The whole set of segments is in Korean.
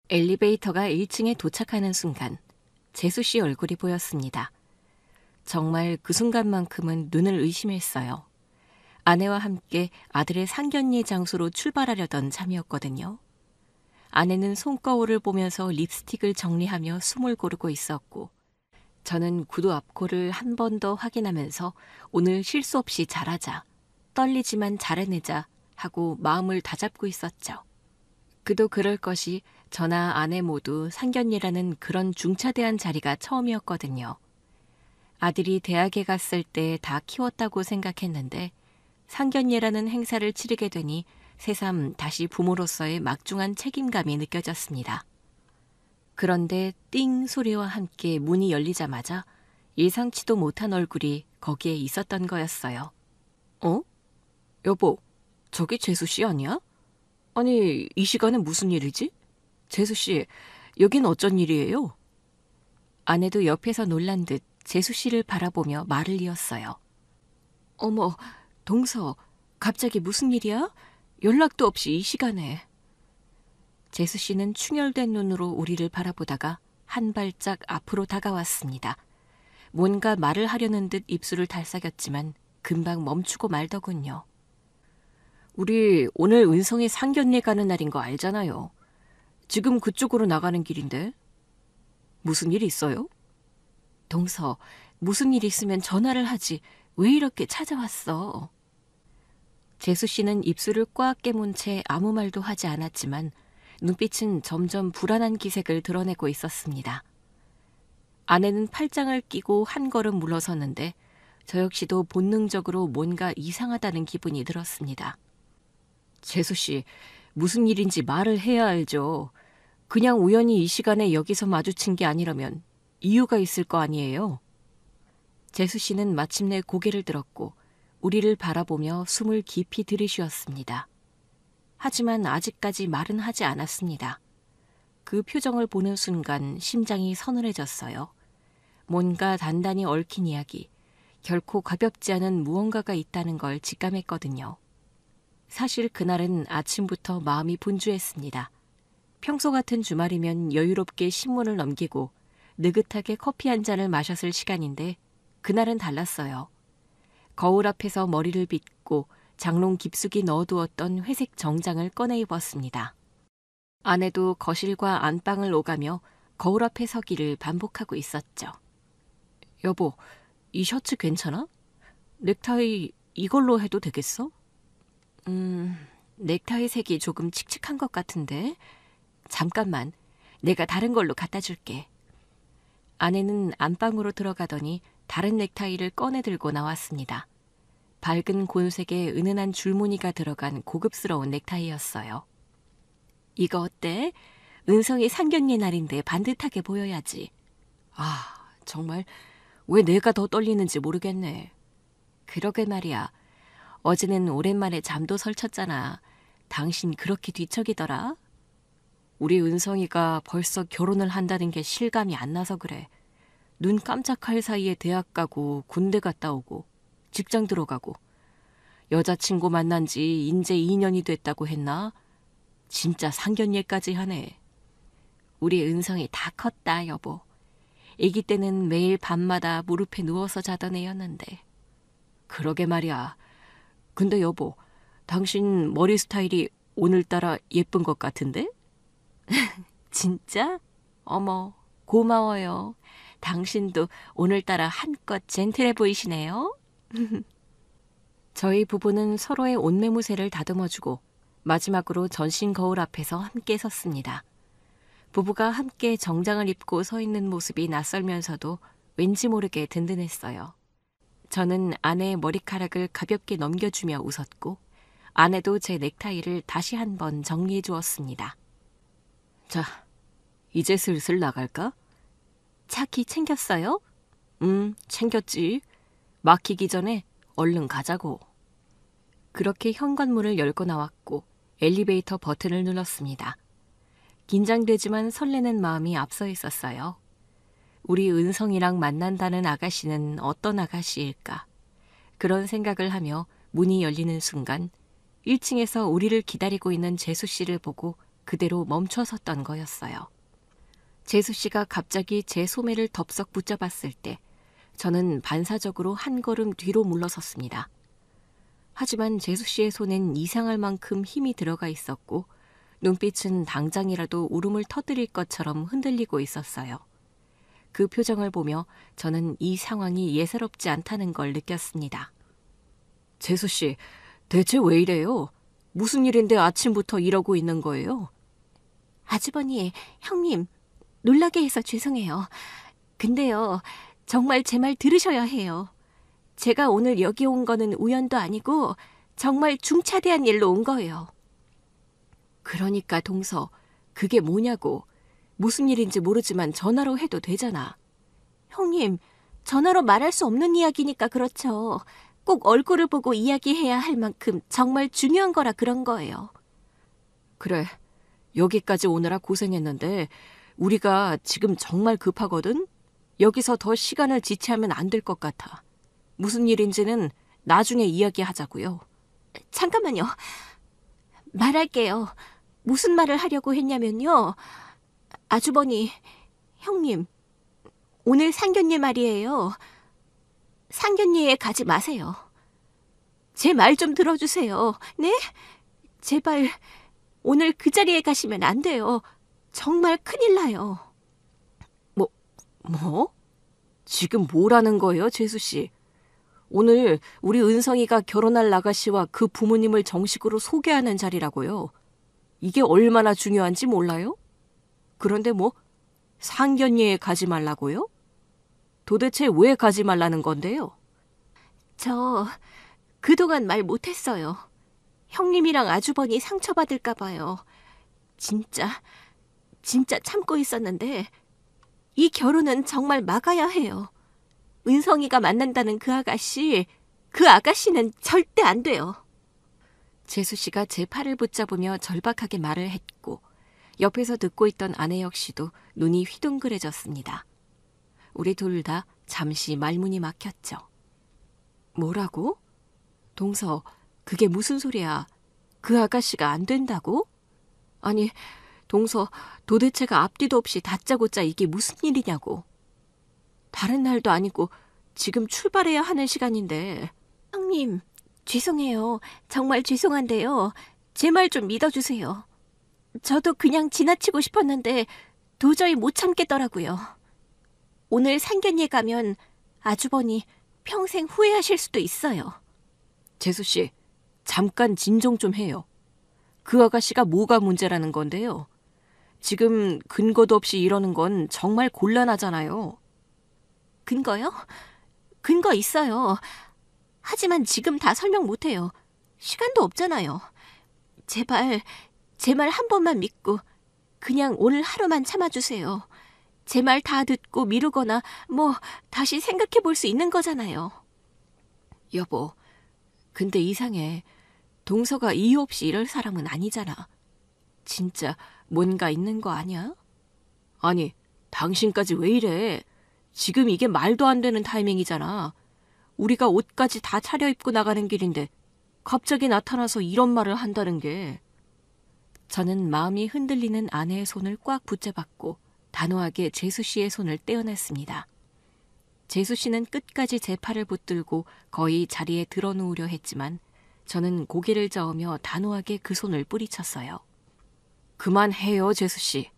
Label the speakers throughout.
Speaker 1: 엘리베이터가 1층에 도착하는 순간 재수 씨 얼굴이 보였습니다. 정말 그 순간만큼은 눈을 의심했어요. 아내와 함께 아들의 상견례 장소로 출발하려던 참이었거든요. 아내는 손거울을 보면서 립스틱을 정리하며 숨을 고르고 있었고, 저는 구두 앞코를 한 번 더 확인하면서 오늘 실수 없이 잘하자, 떨리지만 잘해내자 하고 마음을 다잡고 있었죠. 그도 그럴 것이 저나 아내 모두 상견례라는 그런 중차대한 자리가 처음이었거든요. 아들이 대학에 갔을 때 다 키웠다고 생각했는데 상견례라는 행사를 치르게 되니 새삼 다시 부모로서의 막중한 책임감이 느껴졌습니다. 그런데 띵 소리와 함께 문이 열리자마자 예상치도 못한 얼굴이 거기에 있었던 거였어요. 어? 여보, 저기 재수 씨 아니야? 아니, 이 시간에 무슨 일이지? 재수 씨, 여긴 어쩐 일이에요? 아내도 옆에서 놀란 듯 재수 씨를 바라보며 말을 이었어요. 어머, 동서, 갑자기 무슨 일이야? 연락도 없이 이 시간에. 재수 씨는 충혈된 눈으로 우리를 바라보다가 한 발짝 앞으로 다가왔습니다. 뭔가 말을 하려는 듯 입술을 달싹였지만 금방 멈추고 말더군요. 우리 오늘 은성이 상견례 가는 날인 거 알잖아요. 지금 그쪽으로 나가는 길인데. 무슨 일 있어요? 동서, 무슨 일 있으면 전화를 하지. 왜 이렇게 찾아왔어? 재수 씨는 입술을 꽉 깨문 채 아무 말도 하지 않았지만 눈빛은 점점 불안한 기색을 드러내고 있었습니다. 아내는 팔짱을 끼고 한 걸음 물러섰는데 저 역시도 본능적으로 뭔가 이상하다는 기분이 들었습니다. 재수 씨, 무슨 일인지 말을 해야 알죠. 그냥 우연히 이 시간에 여기서 마주친 게 아니라면 이유가 있을 거 아니에요. 재수 씨는 마침내 고개를 들었고 우리를 바라보며 숨을 깊이 들이쉬었습니다. 하지만 아직까지 말은 하지 않았습니다. 그 표정을 보는 순간 심장이 서늘해졌어요. 뭔가 단단히 얽힌 이야기, 결코 가볍지 않은 무언가가 있다는 걸 직감했거든요. 사실 그날은 아침부터 마음이 분주했습니다. 평소 같은 주말이면 여유롭게 신문을 넘기고 느긋하게 커피 한 잔을 마셨을 시간인데 그날은 달랐어요. 거울 앞에서 머리를 빗고 장롱 깊숙이 넣어두었던 회색 정장을 꺼내 입었습니다. 아내도 거실과 안방을 오가며 거울 앞에 서기를 반복하고 있었죠. 여보, 이 셔츠 괜찮아? 넥타이 이걸로 해도 되겠어? 넥타이 색이 조금 칙칙한 것 같은데. 잠깐만, 내가 다른 걸로 갖다 줄게. 아내는 안방으로 들어가더니 다른 넥타이를 꺼내 들고 나왔습니다. 밝은 곤색에 은은한 줄무늬가 들어간 고급스러운 넥타이였어요. 이거 어때? 은성이 상견례 날인데 반듯하게 보여야지. 아, 정말 왜 내가 더 떨리는지 모르겠네. 그러게 말이야. 어제는 오랜만에 잠도 설쳤잖아. 당신 그렇게 뒤척이더라. 우리 은성이가 벌써 결혼을 한다는 게 실감이 안 나서 그래. 눈 깜짝할 사이에 대학 가고 군대 갔다 오고 직장 들어가고 여자친구 만난 지 인제 2년이 됐다고 했나? 진짜 상견례까지 하네. 우리 은성이 다 컸다, 여보. 아기 때는 매일 밤마다 무릎에 누워서 자던 애였는데. 그러게 말이야. 근데 여보, 당신 머리 스타일이 오늘따라 예쁜 것 같은데? 진짜? 어머, 고마워요. 당신도 오늘따라 한껏 젠틀해 보이시네요. 저희 부부는 서로의 옷매무새를 다듬어주고 마지막으로 전신 거울 앞에서 함께 섰습니다. 부부가 함께 정장을 입고 서 있는 모습이 낯설면서도 왠지 모르게 든든했어요. 저는 아내의 머리카락을 가볍게 넘겨주며 웃었고 아내도 제 넥타이를 다시 한번 정리해 주었습니다. 자, 이제 슬슬 나갈까? 차키 챙겼어요? 챙겼지. 막히기 전에 얼른 가자고. 그렇게 현관문을 열고 나왔고 엘리베이터 버튼을 눌렀습니다. 긴장되지만 설레는 마음이 앞서 있었어요. 우리 은성이랑 만난다는 아가씨는 어떤 아가씨일까? 그런 생각을 하며 문이 열리는 순간 1층에서 우리를 기다리고 있는 재수 씨를 보고 그대로 멈춰섰던 거였어요. 재수 씨가 갑자기 제 소매를 덥석 붙잡았을 때 저는 반사적으로 한 걸음 뒤로 물러섰습니다. 하지만 재수 씨의 손엔 이상할 만큼 힘이 들어가 있었고 눈빛은 당장이라도 울음을 터뜨릴 것처럼 흔들리고 있었어요. 그 표정을 보며 저는 이 상황이 예사롭지 않다는 걸 느꼈습니다. 재수 씨, 대체 왜 이래요? 무슨 일인데 아침부터 이러고 있는 거예요?
Speaker 2: 아주버니, 형님, 놀라게 해서 죄송해요. 근데요, 정말 제 말 들으셔야 해요. 제가 오늘 여기 온 거는 우연도 아니고 정말 중차대한 일로 온 거예요.
Speaker 1: 그러니까 동서, 그게 뭐냐고. 무슨 일인지 모르지만 전화로 해도 되잖아.
Speaker 2: 형님, 전화로 말할 수 없는 이야기니까 그렇죠. 꼭 얼굴을 보고 이야기해야 할 만큼 정말 중요한 거라 그런 거예요.
Speaker 1: 그래, 여기까지 오느라 고생했는데 우리가 지금 정말 급하거든? 여기서 더 시간을 지체하면 안 될 것 같아. 무슨 일인지는 나중에 이야기하자고요.
Speaker 2: 잠깐만요. 말할게요. 무슨 말을 하려고 했냐면요. 아주버니, 형님, 오늘 상견례 말이에요. 상견례에 가지 마세요. 제 말 좀 들어주세요. 네? 제발 오늘 그 자리에 가시면 안 돼요. 정말 큰일 나요.
Speaker 1: 뭐? 지금 뭐라는 거예요, 재수 씨? 오늘 우리 은성이가 결혼할 아가씨와 그 부모님을 정식으로 소개하는 자리라고요. 이게 얼마나 중요한지 몰라요? 그런데 뭐 상견례에 가지 말라고요? 도대체 왜 가지 말라는 건데요?
Speaker 2: 저 그동안 말 못했어요. 형님이랑 아주버니 상처받을까 봐요. 진짜 참고 있었는데 이 결혼은 정말 막아야 해요. 은성이가 만난다는 그 아가씨는 절대 안 돼요.
Speaker 1: 재수 씨가 제 팔을 붙잡으며 절박하게 말을 했고 옆에서 듣고 있던 아내 역시도 눈이 휘둥그레졌습니다. 우리 둘 다 잠시 말문이 막혔죠. 뭐라고? 동서, 그게 무슨 소리야? 그 아가씨가 안 된다고? 아니, 동서, 도대체가 앞뒤도 없이 다짜고짜 이게 무슨 일이냐고. 다른 날도 아니고 지금 출발해야 하는 시간인데.
Speaker 2: 형님, 죄송해요. 정말 죄송한데요. 제 말 좀 믿어주세요. 저도 그냥 지나치고 싶었는데 도저히 못 참겠더라고요. 오늘 상견례 가면 아주버니 평생 후회하실 수도 있어요.
Speaker 1: 재수 씨, 잠깐 진정 좀 해요. 그 아가씨가 뭐가 문제라는 건데요. 지금 근거도 없이 이러는 건 정말 곤란하잖아요.
Speaker 2: 근거요? 근거 있어요. 하지만 지금 다 설명 못해요. 시간도 없잖아요. 제발 제 말 한 번만 믿고 그냥 오늘 하루만 참아주세요. 제 말 다 듣고 미루거나 다시 생각해 볼 수 있는 거잖아요.
Speaker 1: 여보, 근데 이상해. 동서가 이유 없이 이럴 사람은 아니잖아. 진짜 뭔가 있는 거 아니야? 아니, 당신까지 왜 이래? 지금 이게 말도 안 되는 타이밍이잖아. 우리가 옷까지 다 차려입고 나가는 길인데 갑자기 나타나서 이런 말을 한다는 게. 저는 마음이 흔들리는 아내의 손을 꽉 붙잡았고 단호하게 재수 씨의 손을 떼어냈습니다. 재수 씨는 끝까지 제 팔을 붙들고 거의 자리에 드러누우려 했지만 저는 고개를 저으며 단호하게 그 손을 뿌리쳤어요. 그만해요, 재수 씨.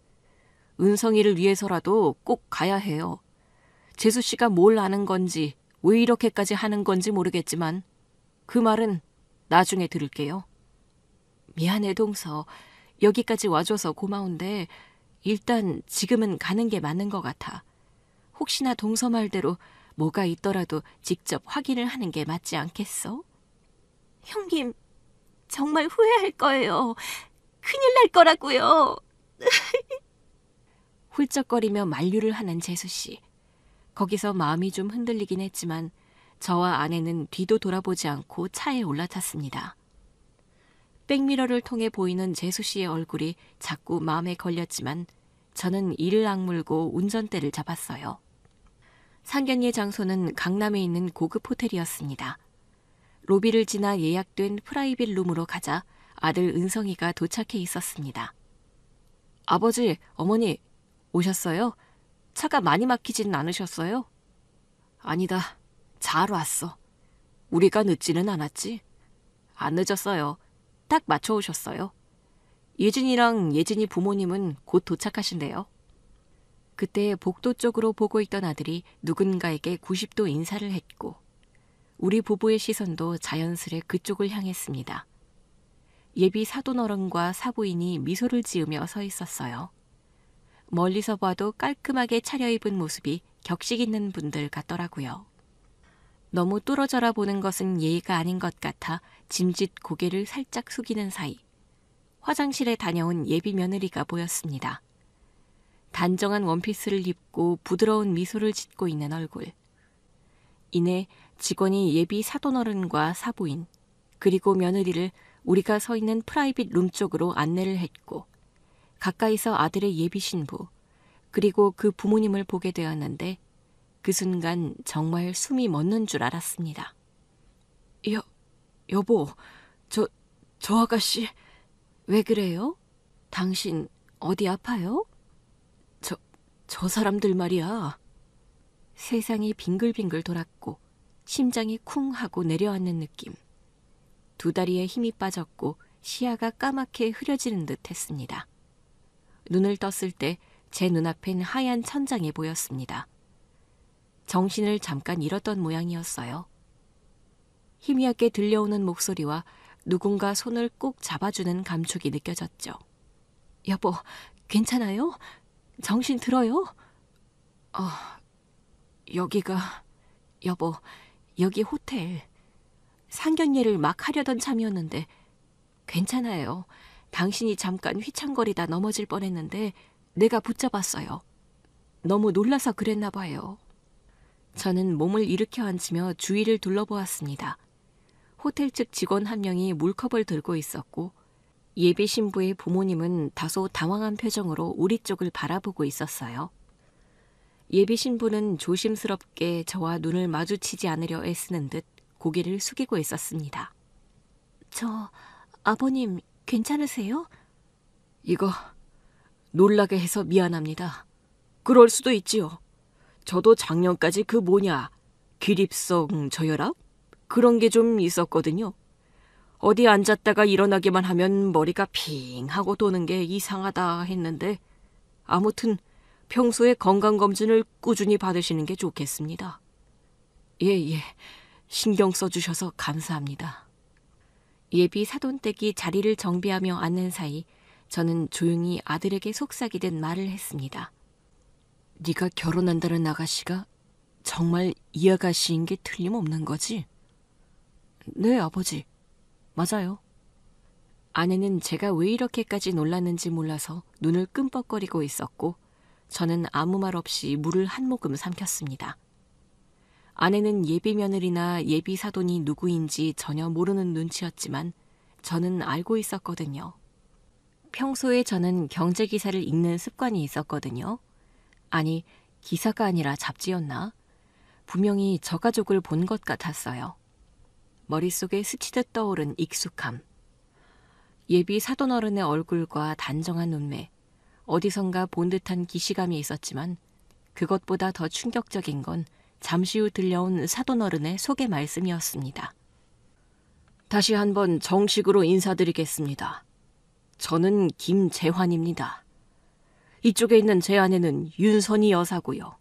Speaker 1: 은성이를 위해서라도 꼭 가야 해요. 재수 씨가 뭘 아는 건지 왜 이렇게까지 하는 건지 모르겠지만 그 말은 나중에 들을게요. 미안해, 동서. 여기까지 와줘서 고마운데 일단 지금은 가는 게 맞는 것 같아. 혹시나 동서 말대로 뭐가 있더라도 직접 확인을 하는 게 맞지 않겠어?
Speaker 2: 형님, 정말 후회할 거예요. 큰일 날 거라고요.
Speaker 1: 훌쩍거리며 만류를 하는 재수 씨. 거기서 마음이 좀 흔들리긴 했지만 저와 아내는 뒤도 돌아보지 않고 차에 올라탔습니다. 백미러를 통해 보이는 재수 씨의 얼굴이 자꾸 마음에 걸렸지만 저는 이를 악물고 운전대를 잡았어요. 상견례 장소는 강남에 있는 고급 호텔이었습니다. 로비를 지나 예약된 프라이빗 룸으로 가자 아들 은성이가 도착해 있었습니다. 아버지, 어머니, 오셨어요? 차가 많이 막히진 않으셨어요? 아니다. 잘 왔어. 우리가 늦지는 않았지? 안 늦었어요. 딱 맞춰 오셨어요. 예진이랑 예진이 부모님은 곧 도착하신대요. 그때 복도 쪽으로 보고 있던 아들이 누군가에게 90도 인사를 했고 우리 부부의 시선도 자연스레 그쪽을 향했습니다. 예비 사돈어른과 사부인이 미소를 지으며 서 있었어요. 멀리서 봐도 깔끔하게 차려입은 모습이 격식 있는 분들 같더라고요. 너무 뚫어져라 보는 것은 예의가 아닌 것 같아 짐짓 고개를 살짝 숙이는 사이 화장실에 다녀온 예비 며느리가 보였습니다. 단정한 원피스를 입고 부드러운 미소를 짓고 있는 얼굴. 이내 직원이 예비 사돈어른과 사부인 그리고 며느리를 우리가 서 있는 프라이빗 룸 쪽으로 안내를 했고 가까이서 아들의 예비 신부 그리고 그 부모님을 보게 되었는데 그 순간 정말 숨이 멎는 줄 알았습니다. 여보, 저 아가씨 왜 그래요? 당신 어디 아파요? 저 사람들 말이야. 세상이 빙글빙글 돌았고 심장이 쿵 하고 내려앉는 느낌. 두 다리에 힘이 빠졌고 시야가 까맣게 흐려지는 듯 했습니다. 눈을 떴을 때 제 눈앞엔 하얀 천장이 보였습니다. 정신을 잠깐 잃었던 모양이었어요. 희미하게 들려오는 목소리와 누군가 손을 꼭 잡아주는 감촉이 느껴졌죠. 여보, 괜찮아요? 정신 들어요? 여보, 여기 호텔. 상견례를 막 하려던 참이었는데 괜찮아요. 당신이 잠깐 휘청거리다 넘어질 뻔했는데 내가 붙잡았어요. 너무 놀라서 그랬나 봐요. 저는 몸을 일으켜 앉으며 주위를 둘러보았습니다. 호텔 측 직원 한 명이 물컵을 들고 있었고 예비 신부의 부모님은 다소 당황한 표정으로 우리 쪽을 바라보고 있었어요. 예비 신부는 조심스럽게 저와 눈을 마주치지 않으려 애쓰는 듯 고개를 숙이고 있었습니다. 아버님 괜찮으세요? 이거 놀라게 해서 미안합니다. 그럴 수도 있지요. 저도 작년까지 기립성 저혈압? 그런 게 좀 있었거든요. 어디 앉았다가 일어나기만 하면 머리가 핑 하고 도는 게 이상하다 했는데 아무튼 평소에 건강검진을 꾸준히 받으시는 게 좋겠습니다. 예, 신경 써주셔서 감사합니다. 예비 사돈댁이 자리를 정비하며 앉는 사이 저는 조용히 아들에게 속삭이듯 말을 했습니다. 네가 결혼한다는 아가씨가 정말 이 아가씨인 게 틀림없는 거지? 네, 아버지. 맞아요. 아내는 제가 왜 이렇게까지 놀랐는지 몰라서 눈을 끔뻑거리고 있었고 저는 아무 말 없이 물을 한 모금 삼켰습니다. 아내는 예비 며느리나 예비 사돈이 누구인지 전혀 모르는 눈치였지만 저는 알고 있었거든요. 평소에 저는 경제기사를 읽는 습관이 있었거든요. 아니, 기사가 아니라 잡지였나? 분명히 저 가족을 본 것 같았어요. 머릿속에 스치듯 떠오른 익숙함. 예비 사돈어른의 얼굴과 단정한 눈매, 어디선가 본 듯한 기시감이 있었지만 그것보다 더 충격적인 건 잠시 후 들려온 사돈어른의 소개 말씀이었습니다. 다시 한번 정식으로 인사드리겠습니다. 저는 김재환입니다. 이쪽에 있는 제 아내는 윤선희 여사고요.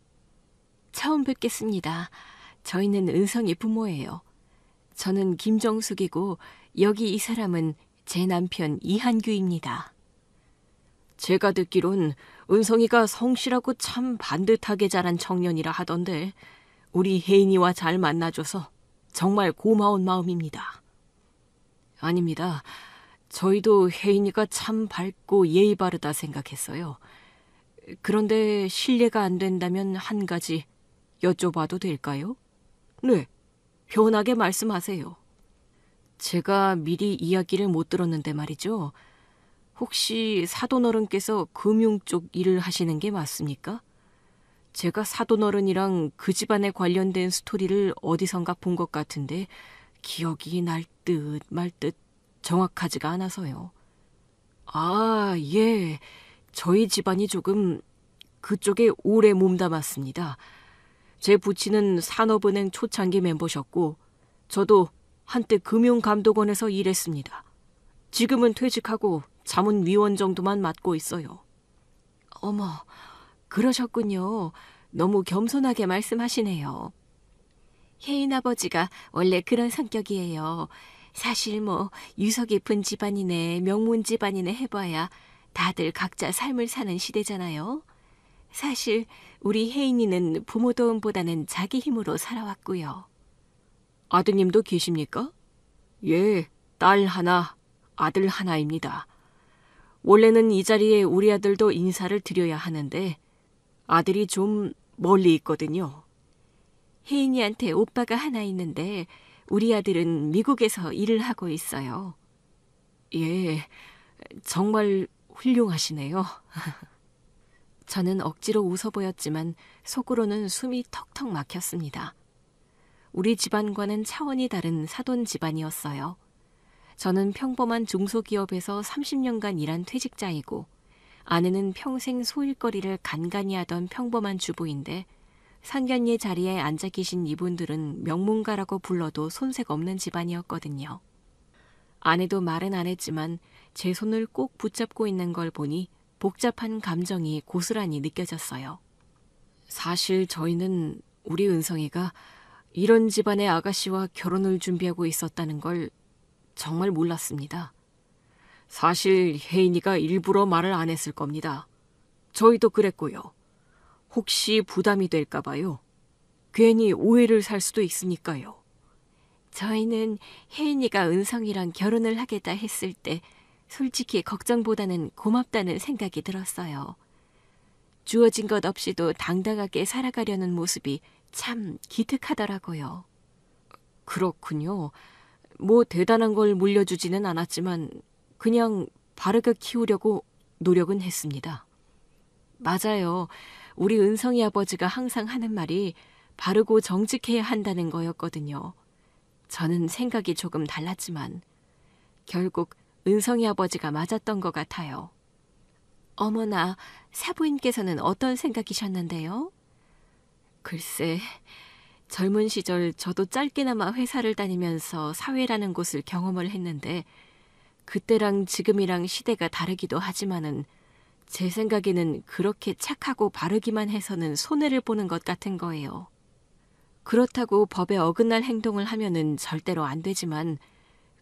Speaker 1: 처음 뵙겠습니다. 저희는 은성이 부모예요. 저는 김정숙이고 여기 이 사람은 제 남편 이한규입니다. 제가 듣기론 은성이가 성실하고 참 반듯하게 자란 청년이라 하던데 우리 혜인이와 잘 만나줘서 정말 고마운 마음입니다. 아닙니다. 저희도 혜인이가 참 밝고 예의 바르다 생각했어요. 그런데 실례가 안 된다면 한 가지 여쭤봐도 될까요? 네, 편하게 말씀하세요. 제가 미리 이야기를 못 들었는데 말이죠. 혹시 사돈어른께서 금융 쪽 일을 하시는 게 맞습니까? 제가 사돈어른이랑 그 집안에 관련된 스토리를 어디선가 본 것 같은데 기억이 날 듯 말 듯 정확하지가 않아서요. 아, 예. 저희 집안이 조금 그쪽에 오래 몸담았습니다. 제 부친은 산업은행 초창기 멤버셨고 저도 한때 금융감독원에서 일했습니다. 지금은 퇴직하고 자문위원 정도만 맡고 있어요. 어머, 그러셨군요. 너무 겸손하게 말씀하시네요.
Speaker 2: 혜인 아버지가 원래 그런 성격이에요. 사실 유서 깊은 집안이네 명문 집안이네 해봐야 다들 각자 삶을 사는 시대잖아요. 사실 우리 혜인이는 부모 도움보다는 자기 힘으로 살아왔고요.
Speaker 1: 아드님도 계십니까? 예, 딸 하나, 아들 하나입니다. 원래는 이 자리에 우리 아들도 인사를 드려야 하는데 아들이 좀 멀리 있거든요.
Speaker 2: 혜인이한테 오빠가 하나 있는데 우리 아들은 미국에서 일을 하고 있어요.
Speaker 1: 예, 정말 훌륭하시네요.
Speaker 2: 저는 억지로 웃어 보였지만 속으로는 숨이 턱턱 막혔습니다. 우리 집안과는 차원이 다른 사돈 집안이었어요. 저는 평범한 중소기업에서 30년간 일한 퇴직자이고 아내는 평생 소일거리를 간간히 하던 평범한 주부인데 상견례 자리에 앉아 계신 이분들은 명문가라고 불러도 손색 없는 집안이었거든요. 아내도 말은 안 했지만 제 손을 꼭 붙잡고 있는 걸 보니 복잡한 감정이 고스란히 느껴졌어요. 사실 저희는 우리 은성이가 이런 집안의 아가씨와 결혼을 준비하고 있었다는 걸 정말 몰랐습니다. 사실 혜인이가 일부러 말을 안 했을 겁니다. 저희도 그랬고요. 혹시 부담이 될까 봐요. 괜히 오해를 살 수도 있으니까요. 저희는 혜인이가 은성이랑 결혼을 하겠다 했을 때 솔직히 걱정보다는 고맙다는 생각이 들었어요. 주어진 것 없이도 당당하게 살아가려는 모습이 참 기특하더라고요.
Speaker 1: 그렇군요. 대단한 걸 물려주지는 않았지만 그냥 바르게 키우려고 노력은 했습니다. 맞아요. 우리 은성이 아버지가 항상 하는 말이 바르고 정직해야 한다는 거였거든요. 저는 생각이 조금 달랐지만 결국 은성이 아버지가 맞았던 것 같아요.
Speaker 2: 어머나, 사부인께서는 어떤 생각이셨는데요?
Speaker 1: 글쎄, 젊은 시절 저도 짧게나마 회사를 다니면서 사회라는 곳을 경험을 했는데 그때랑 지금이랑 시대가 다르기도 하지만은 제 생각에는 그렇게 착하고 바르기만 해서는 손해를 보는 것 같은 거예요. 그렇다고 법에 어긋날 행동을 하면은 절대로 안 되지만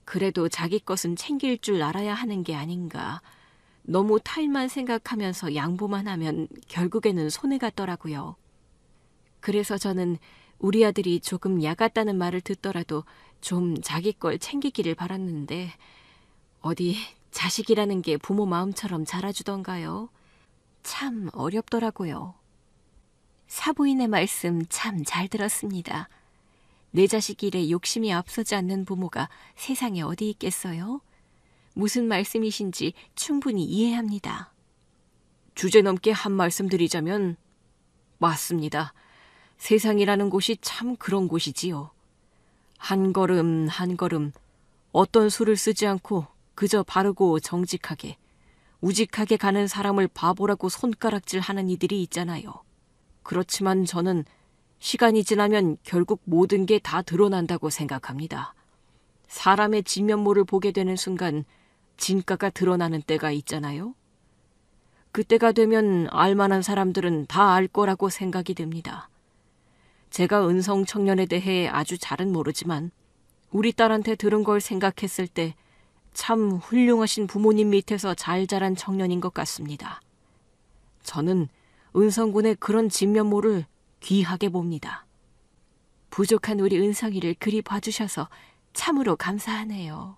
Speaker 1: 그래도 자기 것은 챙길 줄 알아야 하는 게 아닌가. 너무 타인만 생각하면서 양보만 하면 결국에는 손해 같더라고요. 그래서 저는 우리 아들이 조금 야같다는 말을 듣더라도 좀 자기 걸 챙기기를 바랐는데 어디 자식이라는 게 부모 마음처럼 자라주던가요? 참 어렵더라고요.
Speaker 2: 사부인의 말씀 참 잘 들었습니다. 내 자식 일에 욕심이 앞서지 않는 부모가 세상에 어디 있겠어요? 무슨 말씀이신지 충분히 이해합니다.
Speaker 1: 주제넘게 한 말씀 드리자면 맞습니다. 세상이라는 곳이 참 그런 곳이지요. 한 걸음 한 걸음 어떤 수를 쓰지 않고 그저 바르고 정직하게 우직하게 가는 사람을 바보라고 손가락질하는 이들이 있잖아요. 그렇지만 저는 시간이 지나면 결국 모든 게 다 드러난다고 생각합니다. 사람의 진면모를 보게 되는 순간 진가가 드러나는 때가 있잖아요. 그때가 되면 알만한 사람들은 다 알 거라고 생각이 듭니다. 제가 은성 청년에 대해 아주 잘은 모르지만 우리 딸한테 들은 걸 생각했을 때 참 훌륭하신 부모님 밑에서 잘 자란 청년인 것 같습니다. 저는 은성군의 그런 진면모를 귀하게 봅니다.
Speaker 2: 부족한 우리 은성이를 그리 봐주셔서 참으로 감사하네요.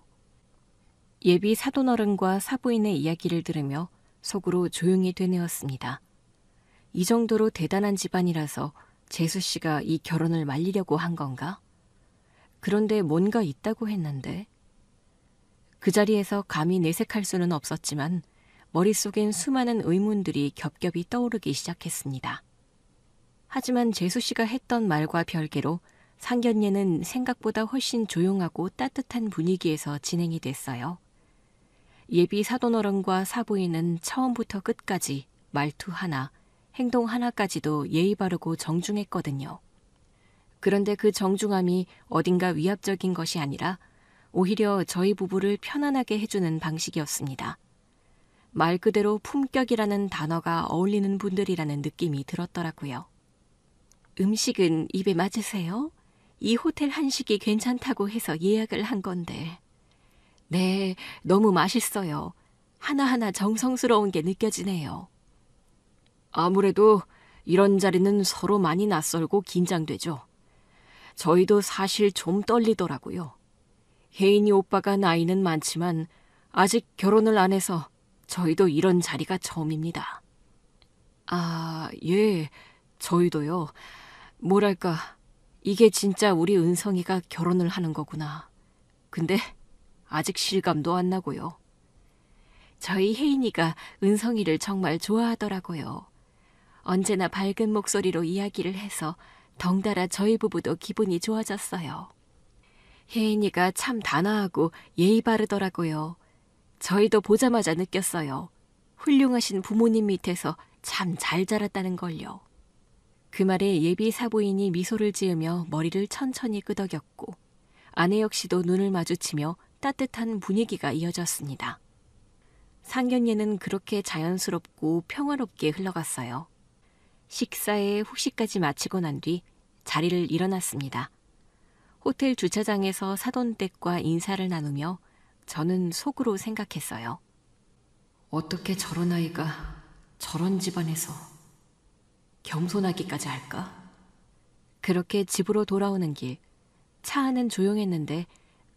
Speaker 1: 예비 사돈어른과 사부인의 이야기를 들으며 속으로 조용히 되뇌었습니다. 이 정도로 대단한 집안이라서 재수 씨가 이 결혼을 말리려고 한 건가? 그런데 뭔가 있다고 했는데 그 자리에서 감히 내색할 수는 없었지만 머릿속엔 수많은 의문들이 겹겹이 떠오르기 시작했습니다. 하지만 재수 씨가 했던 말과 별개로 상견례는 생각보다 훨씬 조용하고 따뜻한 분위기에서 진행이 됐어요. 예비 사돈어른과 사부인은 처음부터 끝까지 말투 하나, 행동 하나까지도 예의 바르고 정중했거든요. 그런데 그 정중함이 어딘가 위압적인 것이 아니라 오히려 저희 부부를 편안하게 해주는 방식이었습니다. 말 그대로 품격이라는 단어가 어울리는 분들이라는 느낌이 들었더라고요. 음식은 입에 맞으세요? 이 호텔 한식이 괜찮다고 해서 예약을 한 건데. 네, 너무 맛있어요. 하나하나 정성스러운 게 느껴지네요. 아무래도 이런 자리는 서로 많이 낯설고 긴장되죠. 저희도 사실 좀 떨리더라고요. 혜인이 오빠가 나이는 많지만 아직 결혼을 안 해서 저희도 이런 자리가 처음입니다. 아, 예, 저희도요. 뭐랄까, 이게 진짜 우리 은성이가 결혼을 하는 거구나. 근데 아직 실감도 안 나고요. 저희 혜인이가 은성이를 정말 좋아하더라고요. 언제나 밝은 목소리로 이야기를 해서 덩달아 저희 부부도 기분이 좋아졌어요. 혜인이가 참 단아하고 예의 바르더라고요. 저희도 보자마자 느꼈어요. 훌륭하신 부모님 밑에서 참 잘 자랐다는 걸요. 그 말에 예비 사부인이 미소를 지으며 머리를 천천히 끄덕였고 아내 역시도 눈을 마주치며 따뜻한 분위기가 이어졌습니다. 상견례는 그렇게 자연스럽고 평화롭게 흘러갔어요. 식사에 후식까지 마치고 난 뒤 자리를 일어났습니다. 호텔 주차장에서 사돈댁과 인사를 나누며 저는 속으로 생각했어요. 어떻게 저런 아이가 저런 집안에서 겸손하기까지 할까? 그렇게 집으로 돌아오는 길, 차 안은 조용했는데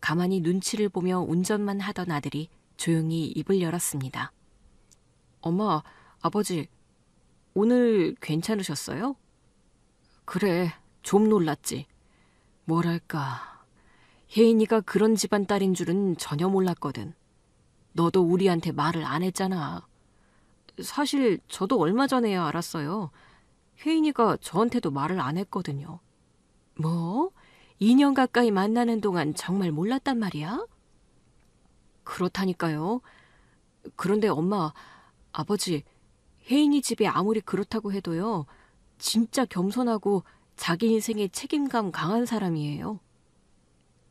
Speaker 1: 가만히 눈치를 보며 운전만 하던 아들이 조용히 입을 열었습니다. 엄마, 아버지, 오늘 괜찮으셨어요? 그래, 좀 놀랐지. 뭐랄까, 혜인이가 그런 집안 딸인 줄은 전혀 몰랐거든. 너도 우리한테 말을 안 했잖아. 사실 저도 얼마 전에야 알았어요. 혜인이가 저한테도 말을 안 했거든요. 뭐? 2년 가까이 만나는 동안 정말 몰랐단 말이야? 그렇다니까요. 그런데 엄마, 아버지, 혜인이 집에 아무리 그렇다고 해도요. 진짜 겸손하고 자기 인생에 책임감 강한 사람이에요.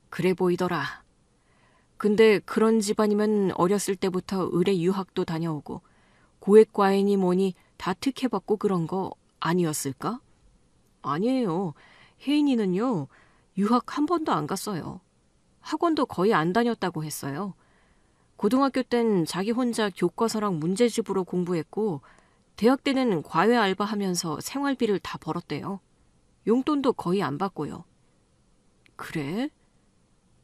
Speaker 1: 그래 보이더라. 근데 그런 집안이면 어렸을 때부터 의대 유학도 다녀오고 고액과외니 뭐니 다 특혜받고 그런 거 아니었을까? 아니에요. 혜인이는요. 유학 한 번도 안 갔어요. 학원도 거의 안 다녔다고 했어요. 고등학교 땐 자기 혼자 교과서랑 문제집으로 공부했고 대학 때는 과외 알바하면서 생활비를 다 벌었대요. 용돈도 거의 안 받고요. 그래?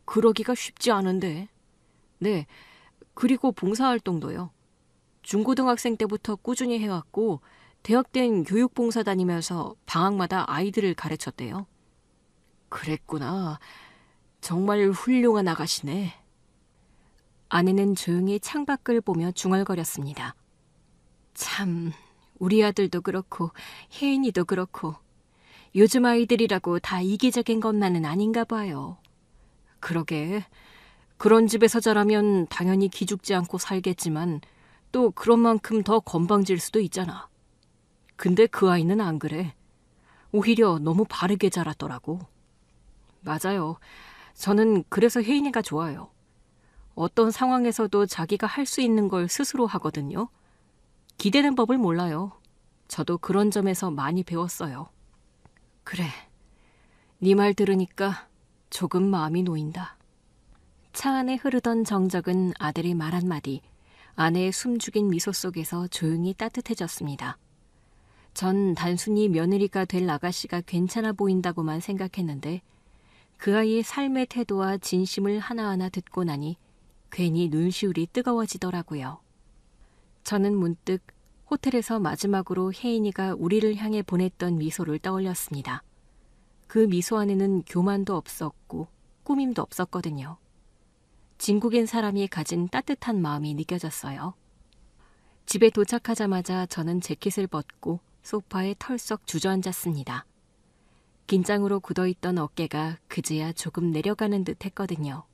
Speaker 1: 그러기가 쉽지 않은데. 네, 그리고 봉사활동도요. 중고등학생 때부터 꾸준히 해왔고 대학 땐 교육봉사 다니면서 방학마다 아이들을 가르쳤대요. 그랬구나. 정말 훌륭한 아가씨네. 아내는 조용히 창밖을 보며 중얼거렸습니다. 참, 우리 아들도 그렇고 혜인이도 그렇고 요즘 아이들이라고 다 이기적인 것만은 아닌가 봐요. 그러게, 그런 집에서 자라면 당연히 기죽지 않고 살겠지만 또 그런 만큼 더 건방질 수도 있잖아. 근데 그 아이는 안 그래. 오히려 너무 바르게 자랐더라고. 맞아요. 저는 그래서 혜인이가 좋아요. 어떤 상황에서도 자기가 할 수 있는 걸 스스로 하거든요. 기대는 법을 몰라요. 저도 그런 점에서 많이 배웠어요. 그래, 네 말 들으니까 조금 마음이 놓인다. 차 안에 흐르던 정적은 아들의 말 한마디, 아내의 숨죽인 미소 속에서 조용히 따뜻해졌습니다. 전 단순히 며느리가 될 아가씨가 괜찮아 보인다고만 생각했는데 그 아이의 삶의 태도와 진심을 하나하나 듣고 나니 괜히 눈시울이 뜨거워지더라고요. 저는 문득 호텔에서 마지막으로 혜인이가 우리를 향해 보냈던 미소를 떠올렸습니다. 그 미소 안에는 교만도 없었고 꾸밈도 없었거든요. 진국인 사람이 가진 따뜻한 마음이 느껴졌어요. 집에 도착하자마자 저는 재킷을 벗고 소파에 털썩 주저앉았습니다. 긴장으로 굳어있던 어깨가 그제야 조금 내려가는 듯 했거든요.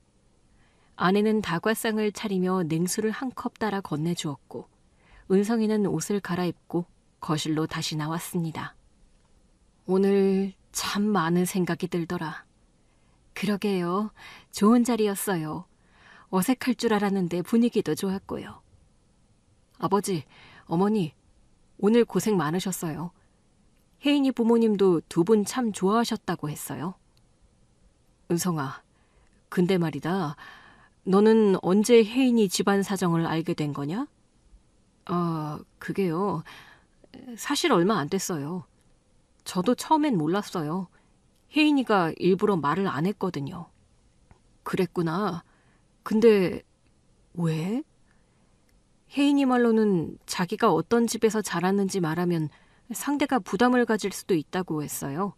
Speaker 1: 아내는 다과상을 차리며 냉수를 한 컵 따라 건네주었고 은성이는 옷을 갈아입고 거실로 다시 나왔습니다. 오늘 참 많은 생각이 들더라. 그러게요. 좋은 자리였어요. 어색할 줄 알았는데 분위기도 좋았고요. 아버지, 어머니, 오늘 고생 많으셨어요. 혜인이 부모님도 두 분 참 좋아하셨다고 했어요. 은성아, 근데 말이다. 너는 언제 혜인이 집안 사정을 알게 된 거냐? 그게요. 사실 얼마 안 됐어요. 저도 처음엔 몰랐어요. 혜인이가 일부러 말을 안 했거든요. 그랬구나. 근데 왜? 혜인이 말로는 자기가 어떤 집에서 자랐는지 말하면 상대가 부담을 가질 수도 있다고 했어요.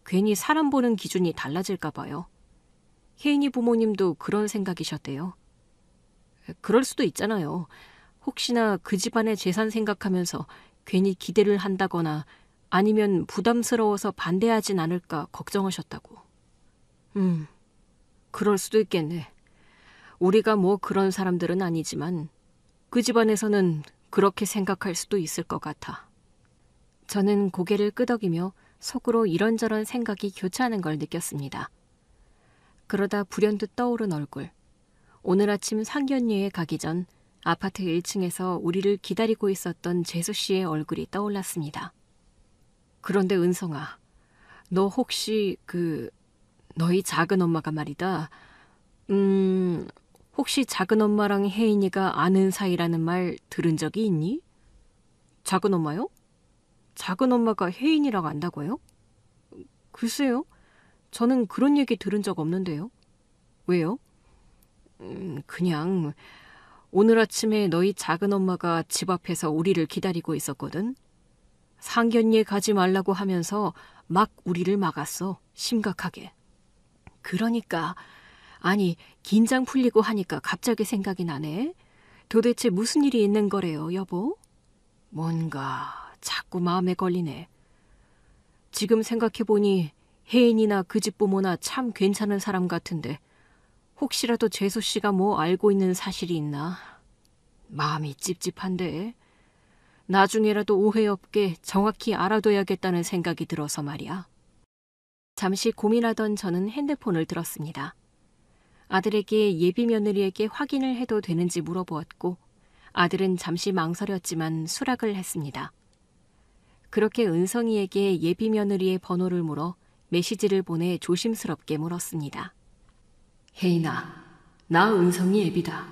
Speaker 1: 괜히 사람 보는 기준이 달라질까 봐요. 혜인이 부모님도 그런 생각이셨대요. 그럴 수도 있잖아요. 혹시나 그 집안의 재산 생각하면서 괜히 기대를 한다거나 아니면 부담스러워서 반대하진 않을까 걱정하셨다고. 그럴 수도 있겠네. 우리가 뭐 그런 사람들은 아니지만 그 집안에서는 그렇게 생각할 수도 있을 것 같아. 저는 고개를 끄덕이며 속으로 이런저런 생각이 교차하는 걸 느꼈습니다. 그러다 불현듯 떠오른 얼굴. 오늘 아침 상견례에 가기 전 아파트 1층에서 우리를 기다리고 있었던 재수 씨의 얼굴이 떠올랐습니다. 그런데 은성아, 너 혹시 너희 작은 엄마가 말이다. 혹시 작은 엄마랑 혜인이가 아는 사이라는 말 들은 적이 있니? 작은 엄마요? 작은 엄마가 혜인이랑 안다고요? 글쎄요. 저는 그런 얘기 들은 적 없는데요. 왜요? 그냥 오늘 아침에 너희 작은 엄마가 집 앞에서 우리를 기다리고 있었거든. 상견례 가지 말라고 하면서 막 우리를 막았어. 심각하게. 그러니까 아니 긴장 풀리고 하니까 갑자기 생각이 나네. 도대체 무슨 일이 있는 거래요, 여보? 뭔가 자꾸 마음에 걸리네. 지금 생각해보니 혜인이나 그 집 부모나 참 괜찮은 사람 같은데 혹시라도 재수 씨가 뭐 알고 있는 사실이 있나? 마음이 찝찝한데 나중에라도 오해 없게 정확히 알아둬야겠다는 생각이 들어서 말이야. 잠시 고민하던 저는 핸드폰을 들었습니다. 아들에게 예비 며느리에게 확인을 해도 되는지 물어보았고 아들은 잠시 망설였지만 수락을 했습니다. 그렇게 은성이에게 예비 며느리의 번호를 물어 메시지를 보내 조심스럽게 물었습니다. 혜인아, 나 은성이 애비다.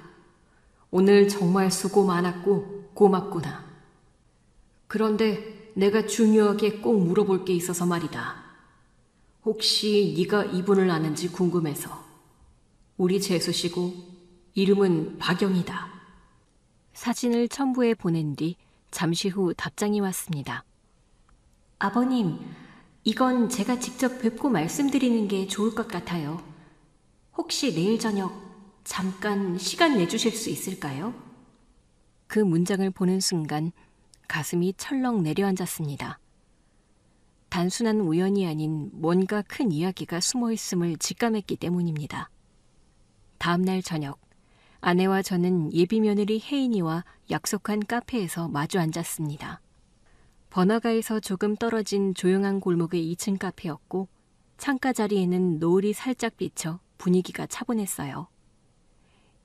Speaker 1: 오늘 정말 수고 많았고 고맙구나. 그런데 내가 중요하게 꼭 물어볼 게 있어서 말이다. 혹시 네가 이분을 아는지 궁금해서. 우리 재수씨고 이름은 박영이다. 사진을 첨부해 보낸 뒤 잠시 후 답장이 왔습니다. 아버님, 이건 제가 직접 뵙고 말씀드리는 게 좋을 것 같아요. 혹시 내일 저녁 잠깐 시간 내주실 수 있을까요? 그 문장을 보는 순간 가슴이 철렁 내려앉았습니다. 단순한 우연이 아닌 뭔가 큰 이야기가 숨어 있음을 직감했기 때문입니다. 다음 날 저녁, 아내와 저는 예비 며느리 혜인이와 약속한 카페에서 마주 앉았습니다. 번화가에서 조금 떨어진 조용한 골목의 2층 카페였고 창가 자리에는 노을이 살짝 비쳐 분위기가 차분했어요.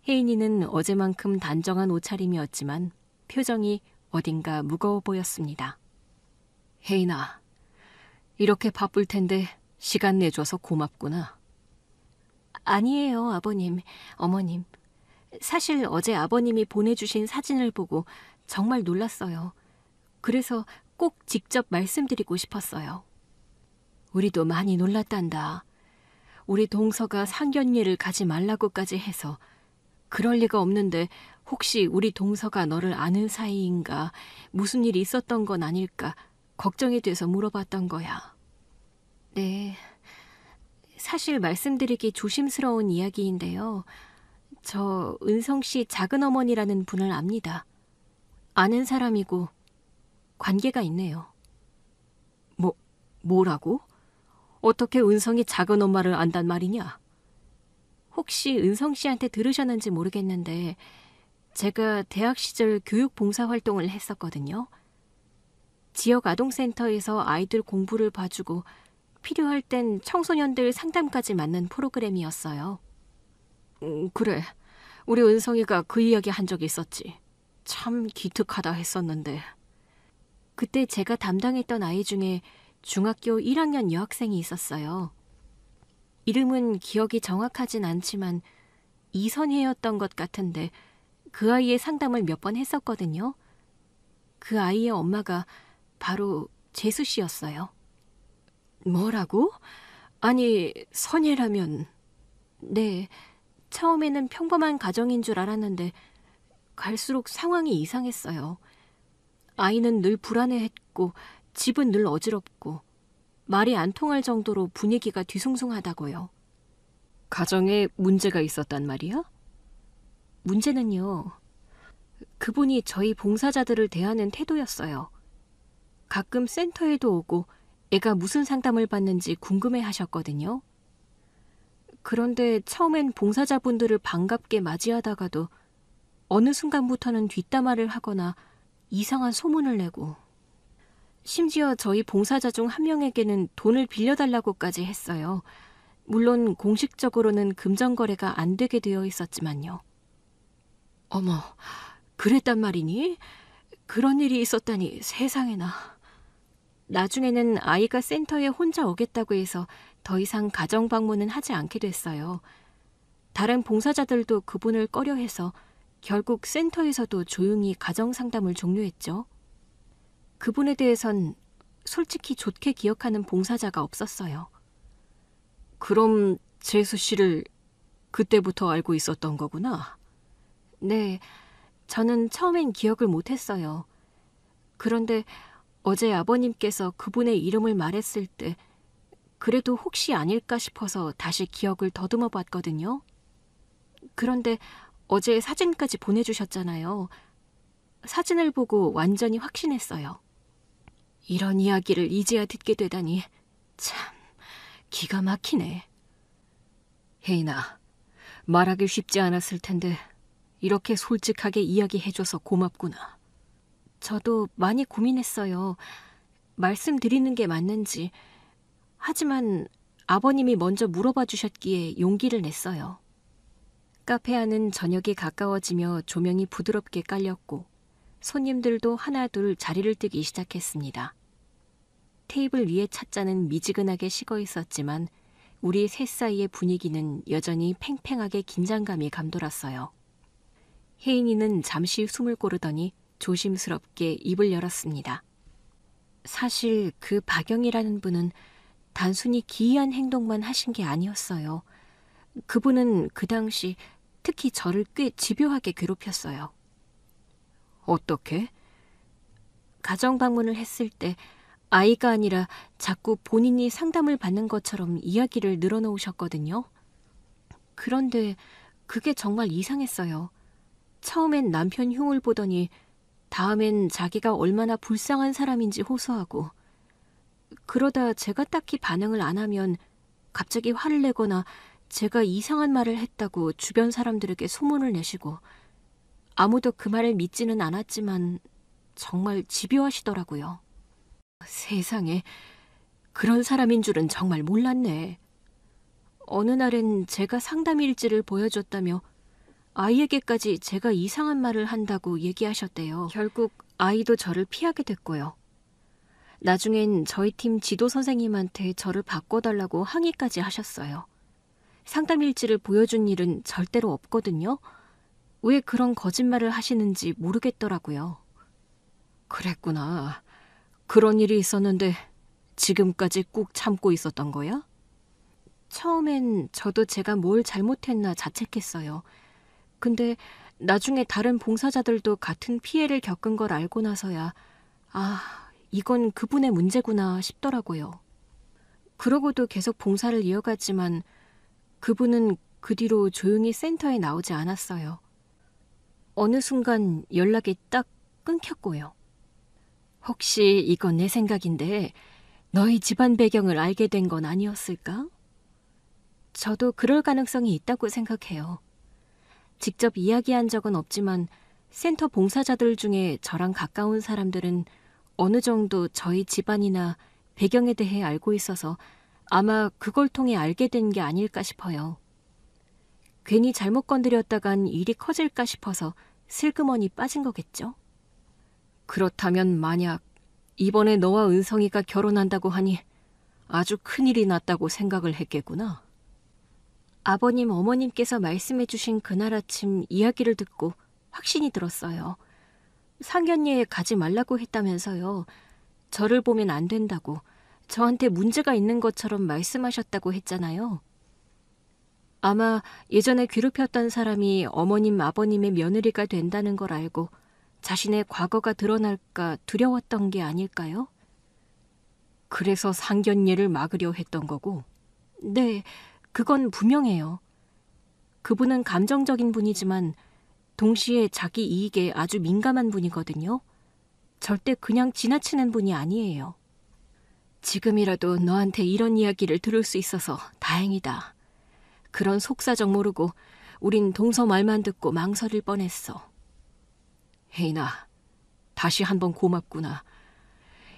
Speaker 1: 혜인이는 어제만큼 단정한 옷차림이었지만 표정이 어딘가 무거워 보였습니다. 혜인아, 이렇게 바쁠 텐데 시간 내줘서 고맙구나. 아니에요, 아버님, 어머님. 사실 어제 아버님이 보내주신 사진을 보고 정말 놀랐어요. 그래서 꼭 직접 말씀드리고 싶었어요. 우리도 많이 놀랐단다. 우리 동서가 상견례를 가지 말라고까지 해서 그럴 리가 없는데 혹시 우리 동서가 너를 아는 사이인가 무슨 일이 있었던 건 아닐까 걱정이 돼서 물어봤던 거야. 네, 사실 말씀드리기 조심스러운 이야기인데요. 저 은성 씨 작은어머니라는 분을 압니다. 아는 사람이고 관계가 있네요. 뭐라고? 어떻게 은성이 작은엄마를 안단 말이냐? 혹시 은성 씨한테 들으셨는지 모르겠는데 제가 대학 시절 교육 봉사 활동을 했었거든요. 지역 아동센터에서 아이들 공부를 봐주고 필요할 땐 청소년들 상담까지 맡는 프로그램이었어요. 그래. 우리 은성이가 그 이야기 한 적이 있었지. 참 기특하다 했었는데. 그때 제가 담당했던 아이 중에 중학교 1학년 여학생이 있었어요. 이름은 기억이 정확하진 않지만 이선혜였던 것 같은데 그 아이의 상담을 몇 번 했었거든요. 그 아이의 엄마가 바로 재수 씨였어요. 뭐라고? 아니, 선혜라면... 네, 처음에는 평범한 가정인 줄 알았는데 갈수록 상황이 이상했어요. 아이는 늘 불안해했고 집은 늘 어지럽고 말이 안 통할 정도로 분위기가 뒤숭숭하다고요. 가정에 문제가 있었단 말이야? 문제는요, 그분이 저희 봉사자들을 대하는 태도였어요. 가끔 센터에도 오고 애가 무슨 상담을 받는지 궁금해 하셨거든요. 그런데 처음엔 봉사자분들을 반갑게 맞이하다가도 어느 순간부터는 뒷담화를 하거나 이상한 소문을 내고, 심지어 저희 봉사자 중 한 명에게는 돈을 빌려달라고까지 했어요. 물론 공식적으로는 금전거래가 안 되게 되어 있었지만요. 어머, 그랬단 말이니? 그런 일이 있었다니 세상에나. 나중에는 아이가 센터에 혼자 오겠다고 해서 더 이상 가정 방문은 하지 않게 됐어요. 다른 봉사자들도 그분을 꺼려해서 결국 센터에서도 조용히 가정 상담을 종료했죠. 그분에 대해선 솔직히 좋게 기억하는 봉사자가 없었어요. 그럼 재수 씨를 그때부터 알고 있었던 거구나? 네, 저는 처음엔 기억을 못했어요. 그런데 어제 아버님께서 그분의 이름을 말했을 때 그래도 혹시 아닐까 싶어서 다시 기억을 더듬어 봤거든요. 그런데 어제 사진까지 보내주셨잖아요. 사진을 보고 완전히 확신했어요. 이런 이야기를 이제야 듣게 되다니 참 기가 막히네. 혜인아, 말하기 쉽지 않았을 텐데 이렇게 솔직하게 이야기해줘서 고맙구나. 저도 많이 고민했어요. 말씀드리는 게 맞는지. 하지만 아버님이 먼저 물어봐 주셨기에 용기를 냈어요. 카페 안은 저녁이 가까워지며 조명이 부드럽게 깔렸고 손님들도 하나둘 자리를 뜨기 시작했습니다. 테이블 위에 찻잔은 미지근하게 식어 있었지만 우리 셋 사이의 분위기는 여전히 팽팽하게 긴장감이 감돌았어요. 혜인이는 잠시 숨을 고르더니 조심스럽게 입을 열었습니다. 사실 그 박영이라는 분은 단순히 기이한 행동만 하신 게 아니었어요. 그분은 그 당시 특히 저를 꽤 집요하게 괴롭혔어요. 어떻게? 가정 방문을 했을 때 아이가 아니라 자꾸 본인이 상담을 받는 것처럼 이야기를 늘어놓으셨거든요. 그런데 그게 정말 이상했어요. 처음엔 남편 흉을 보더니 다음엔 자기가 얼마나 불쌍한 사람인지 호소하고, 그러다 제가 딱히 반응을 안 하면 갑자기 화를 내거나 제가 이상한 말을 했다고 주변 사람들에게 소문을 내시고, 아무도 그 말을 믿지는 않았지만 정말 집요하시더라고요. 세상에, 그런 사람인 줄은 정말 몰랐네. 어느 날엔 제가 상담 일지를 보여줬다며 아이에게까지 제가 이상한 말을 한다고 얘기하셨대요. 결국 아이도 저를 피하게 됐고요. 나중엔 저희 팀 지도 선생님한테 저를 바꿔달라고 항의까지 하셨어요. 상담 일지를 보여준 일은 절대로 없거든요. 왜 그런 거짓말을 하시는지 모르겠더라고요. 그랬구나. 그런 일이 있었는데 지금까지 꾹 참고 있었던 거야? 처음엔 저도 제가 뭘 잘못했나 자책했어요. 근데 나중에 다른 봉사자들도 같은 피해를 겪은 걸 알고 나서야 이건 그분의 문제구나 싶더라고요. 그러고도 계속 봉사를 이어갔지만 그분은 그 뒤로 조용히 센터에 나오지 않았어요. 어느 순간 연락이 딱 끊겼고요. 혹시 이건 내 생각인데 너희 집안 배경을 알게 된 건 아니었을까? 저도 그럴 가능성이 있다고 생각해요. 직접 이야기한 적은 없지만 센터 봉사자들 중에 저랑 가까운 사람들은 어느 정도 저희 집안이나 배경에 대해 알고 있어서 아마 그걸 통해 알게 된 게 아닐까 싶어요. 괜히 잘못 건드렸다간 일이 커질까 싶어서 슬그머니 빠진 거겠죠? 그렇다면 만약 이번에 너와 은성이가 결혼한다고 하니 아주 큰일이 났다고 생각을 했겠구나. 아버님, 어머님께서 말씀해 주신 그날 아침 이야기를 듣고 확신이 들었어요. 상견례에 가지 말라고 했다면서요. 저를 보면 안 된다고, 저한테 문제가 있는 것처럼 말씀하셨다고 했잖아요. 아마 예전에 괴롭혔던 사람이 어머님, 아버님의 며느리가 된다는 걸 알고 자신의 과거가 드러날까 두려웠던 게 아닐까요? 그래서 상견례를 막으려 했던 거고? 네, 그건 분명해요. 그분은 감정적인 분이지만 동시에 자기 이익에 아주 민감한 분이거든요. 절대 그냥 지나치는 분이 아니에요. 지금이라도 너한테 이런 이야기를 들을 수 있어서 다행이다. 그런 속사정 모르고 우린 동서 말만 듣고 망설일 뻔했어. 혜인아, 다시 한번 고맙구나.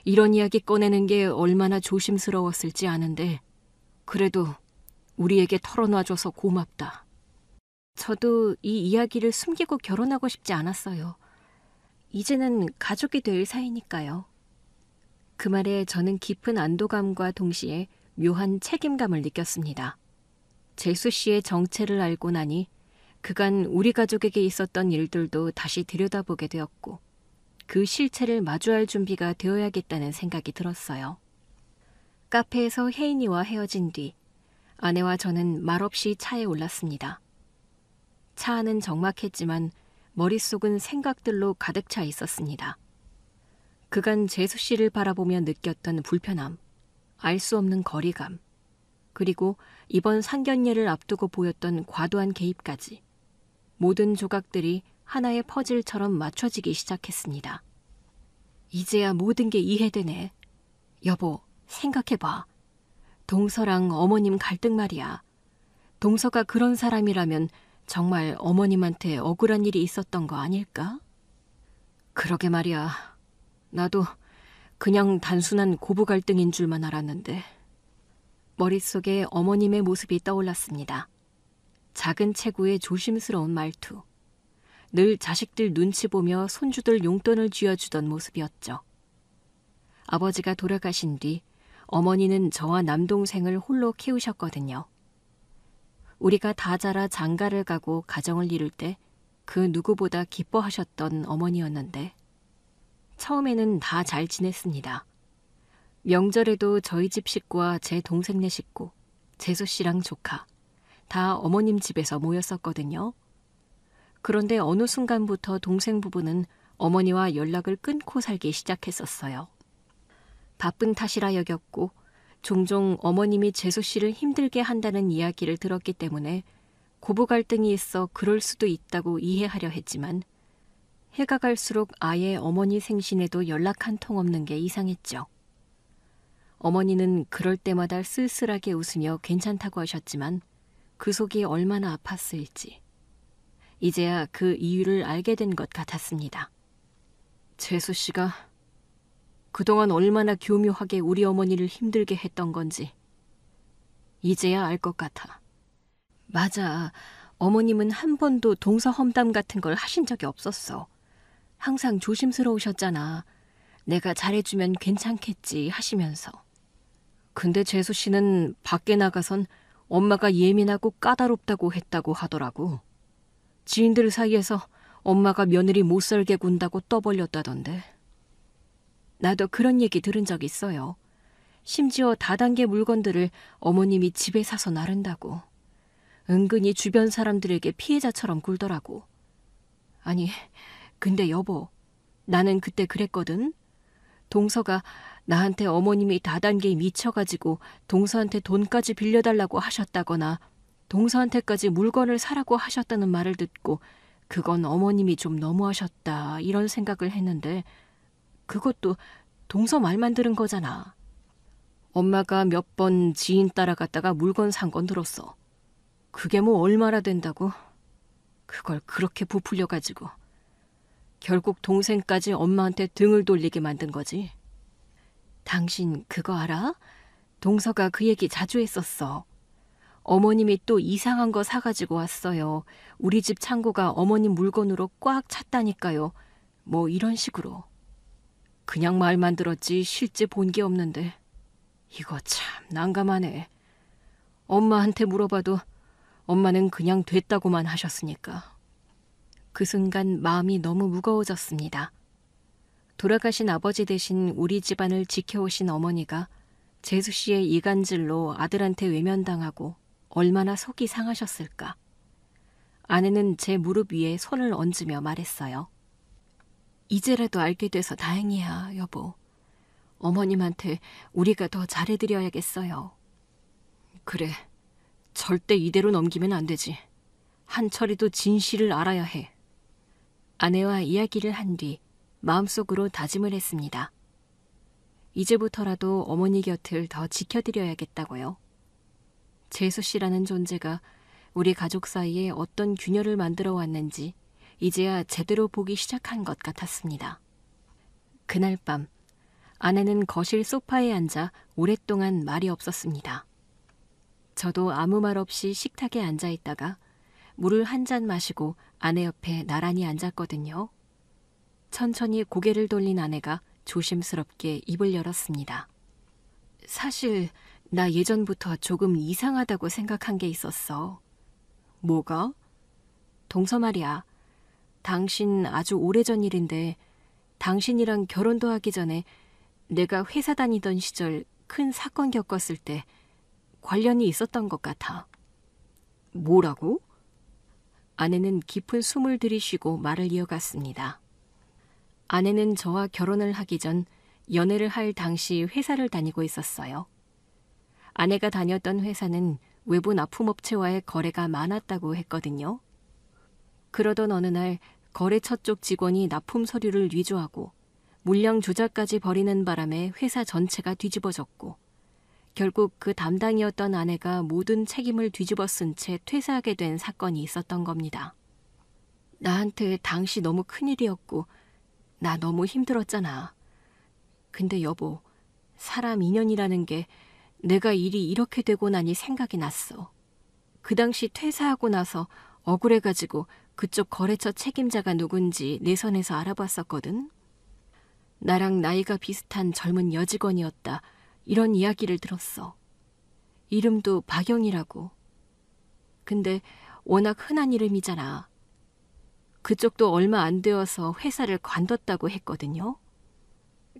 Speaker 1: 이런 이야기 꺼내는 게 얼마나 조심스러웠을지 아는데 그래도 우리에게 털어놔줘서 고맙다. 저도 이 이야기를 숨기고 결혼하고 싶지 않았어요. 이제는 가족이 될 사이니까요. 그 말에 저는 깊은 안도감과 동시에 묘한 책임감을 느꼈습니다. 재수 씨의 정체를 알고 나니 그간 우리 가족에게 있었던 일들도 다시 들여다보게 되었고 그 실체를 마주할 준비가 되어야겠다는 생각이 들었어요. 카페에서 혜인이와 헤어진 뒤 아내와 저는 말없이 차에 올랐습니다. 차 안은 적막했지만 머릿속은 생각들로 가득 차 있었습니다. 그간 재수 씨를 바라보며 느꼈던 불편함, 알 수 없는 거리감, 그리고 이번 상견례를 앞두고 보였던 과도한 개입까지 모든 조각들이 하나의 퍼즐처럼 맞춰지기 시작했습니다. 이제야 모든 게 이해되네. 여보, 생각해봐. 동서랑 어머님 갈등 말이야. 동서가 그런 사람이라면 정말 어머님한테 억울한 일이 있었던 거 아닐까? 그러게 말이야. 나도 그냥 단순한 고부 갈등인 줄만 알았는데. 머릿속에 어머님의 모습이 떠올랐습니다. 작은 체구의 조심스러운 말투. 늘 자식들 눈치 보며 손주들 용돈을 쥐어주던 모습이었죠. 아버지가 돌아가신 뒤 어머니는 저와 남동생을 홀로 키우셨거든요. 우리가 다 자라 장가를 가고 가정을 이룰 때 그 누구보다 기뻐하셨던 어머니였는데 처음에는 다 잘 지냈습니다. 명절에도 저희 집 식구와 제 동생네 식구, 재수 씨랑 조카 다 어머님 집에서 모였었거든요. 그런데 어느 순간부터 동생 부부는 어머니와 연락을 끊고 살기 시작했었어요. 바쁜 탓이라 여겼고 종종 어머님이 재수 씨를 힘들게 한다는 이야기를 들었기 때문에 고부 갈등이 있어 그럴 수도 있다고 이해하려 했지만 해가 갈수록 아예 어머니 생신에도 연락 한 통 없는 게 이상했죠. 어머니는 그럴 때마다 쓸쓸하게 웃으며 괜찮다고 하셨지만 그 속이 얼마나 아팠을지 이제야 그 이유를 알게 된 것 같았습니다. 재수 씨가 그동안 얼마나 교묘하게 우리 어머니를 힘들게 했던 건지 이제야 알 것 같아. 맞아. 어머님은 한 번도 동서 험담 같은 걸 하신 적이 없었어. 항상 조심스러우셨잖아. 내가 잘해주면 괜찮겠지 하시면서. 근데 재수 씨는 밖에 나가선 엄마가 예민하고 까다롭다고 했다고 하더라고. 지인들 사이에서 엄마가 며느리 못 살게 군다고 떠벌렸다던데. 나도 그런 얘기 들은 적 있어요. 심지어 다단계 물건들을 어머님이 집에 사서 나른다고. 은근히 주변 사람들에게 피해자처럼 굴더라고. 아니, 근데 여보, 나는 그때 그랬거든. 동서가 나한테 어머님이 다단계에 미쳐가지고 동서한테 돈까지 빌려달라고 하셨다거나 동서한테까지 물건을 사라고 하셨다는 말을 듣고 그건 어머님이 좀 너무하셨다 이런 생각을 했는데 그것도 동서 말만 들은 거잖아. 엄마가 몇 번 지인 따라갔다가 물건 산 건 들었어. 그게 뭐 얼마나 된다고. 그걸 그렇게 부풀려가지고 결국 동생까지 엄마한테 등을 돌리게 만든 거지. 당신 그거 알아? 동서가 그 얘기 자주 했었어. 어머님이 또 이상한 거 사가지고 왔어요. 우리 집 창고가 어머님 물건으로 꽉 찼다니까요. 뭐 이런 식으로. 그냥 말만 들었지 실제 본 게 없는데. 이거 참 난감하네. 엄마한테 물어봐도 엄마는 그냥 됐다고만 하셨으니까. 그 순간 마음이 너무 무거워졌습니다. 돌아가신 아버지 대신 우리 집안을 지켜오신 어머니가 재수 씨의 이간질로 아들한테 외면당하고 얼마나 속이 상하셨을까. 아내는 제 무릎 위에 손을 얹으며 말했어요. 이제라도 알게 돼서 다행이야, 여보. 어머님한테 우리가 더 잘해드려야겠어요. 그래, 절대 이대로 넘기면 안 되지. 한철이도 진실을 알아야 해. 아내와 이야기를 한 뒤 마음속으로 다짐을 했습니다. 이제부터라도 어머니 곁을 더 지켜드려야겠다고요. 재수 씨라는 존재가 우리 가족 사이에 어떤 균열을 만들어 왔는지 이제야 제대로 보기 시작한 것 같았습니다. 그날 밤 아내는 거실 소파에 앉아 오랫동안 말이 없었습니다. 저도 아무 말 없이 식탁에 앉아 있다가 물을 한 잔 마시고 아내 옆에 나란히 앉았거든요. 천천히 고개를 돌린 아내가 조심스럽게 입을 열었습니다. 사실 나 예전부터 조금 이상하다고 생각한 게 있었어. 뭐가? 동서 말이야. 당신 아주 오래전 일인데 당신이랑 결혼도 하기 전에 내가 회사 다니던 시절 큰 사건 겪었을 때 관련이 있었던 것 같아. 뭐라고? 아내는 깊은 숨을 들이쉬고 말을 이어갔습니다. 아내는 저와 결혼을 하기 전 연애를 할 당시 회사를 다니고 있었어요. 아내가 다녔던 회사는 외부 납품업체와의 거래가 많았다고 했거든요. 그러던 어느 날 거래처 쪽 직원이 납품 서류를 위조하고 물량 조작까지 벌이는 바람에 회사 전체가 뒤집어졌고 결국 그 담당이었던 아내가 모든 책임을 뒤집어 쓴 채 퇴사하게 된 사건이 있었던 겁니다. 나한테 당시 너무 큰일이었고 나 너무 힘들었잖아. 근데 여보, 사람 인연이라는 게 내가 일이 이렇게 되고 나니 생각이 났어. 그 당시 퇴사하고 나서 억울해가지고 그쪽 거래처 책임자가 누군지 내 선에서 알아봤었거든. 나랑 나이가 비슷한 젊은 여직원이었다. 이런 이야기를 들었어. 이름도 박영이라고. 근데 워낙 흔한 이름이잖아. 그쪽도 얼마 안 되어서 회사를 관뒀다고 했거든요.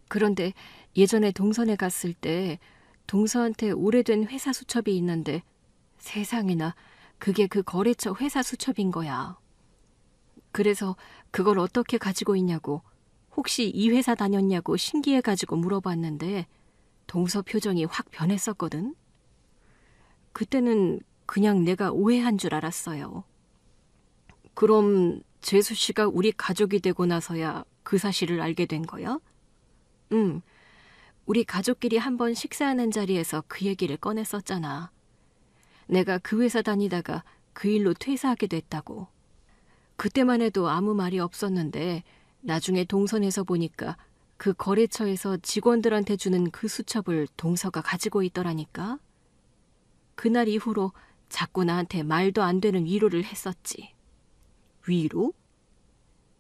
Speaker 1: 그런데 예전에 동선에 갔을 때 동서한테 오래된 회사 수첩이 있는데 세상에나 그게 그 거래처 회사 수첩인 거야. 그래서 그걸 어떻게 가지고 있냐고 혹시 이 회사 다녔냐고 신기해가지고 물어봤는데 동서 표정이 확 변했었거든. 그때는 그냥 내가 오해한 줄 알았어요. 그럼 재수 씨가 우리 가족이 되고 나서야 그 사실을 알게 된 거야? 응. 우리 가족끼리 한번 식사하는 자리에서 그 얘기를 꺼냈었잖아. 내가 그 회사 다니다가 그 일로 퇴사하게 됐다고. 그때만 해도 아무 말이 없었는데 나중에 동선에서 보니까 그 거래처에서 직원들한테 주는 그 수첩을 동서가 가지고 있더라니까. 그날 이후로 자꾸 나한테 말도 안 되는 위로를 했었지. 위로?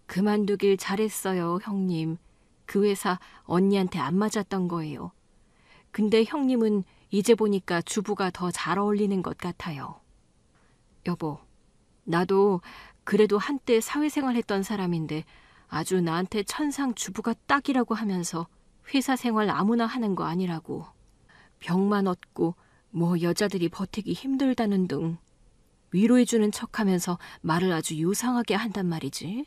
Speaker 1: 그만두길 잘했어요, 형님. 그 회사 언니한테 안 맞았던 거예요. 근데 형님은 이제 보니까 주부가 더 잘 어울리는 것 같아요. 여보, 나도 그래도 한때 사회생활 했던 사람인데 아주 나한테 천상 주부가 딱이라고 하면서 회사 생활 아무나 하는 거 아니라고. 병만 얻고 뭐 여자들이 버티기 힘들다는 등 위로해주는 척하면서 말을 아주 요상하게 한단 말이지.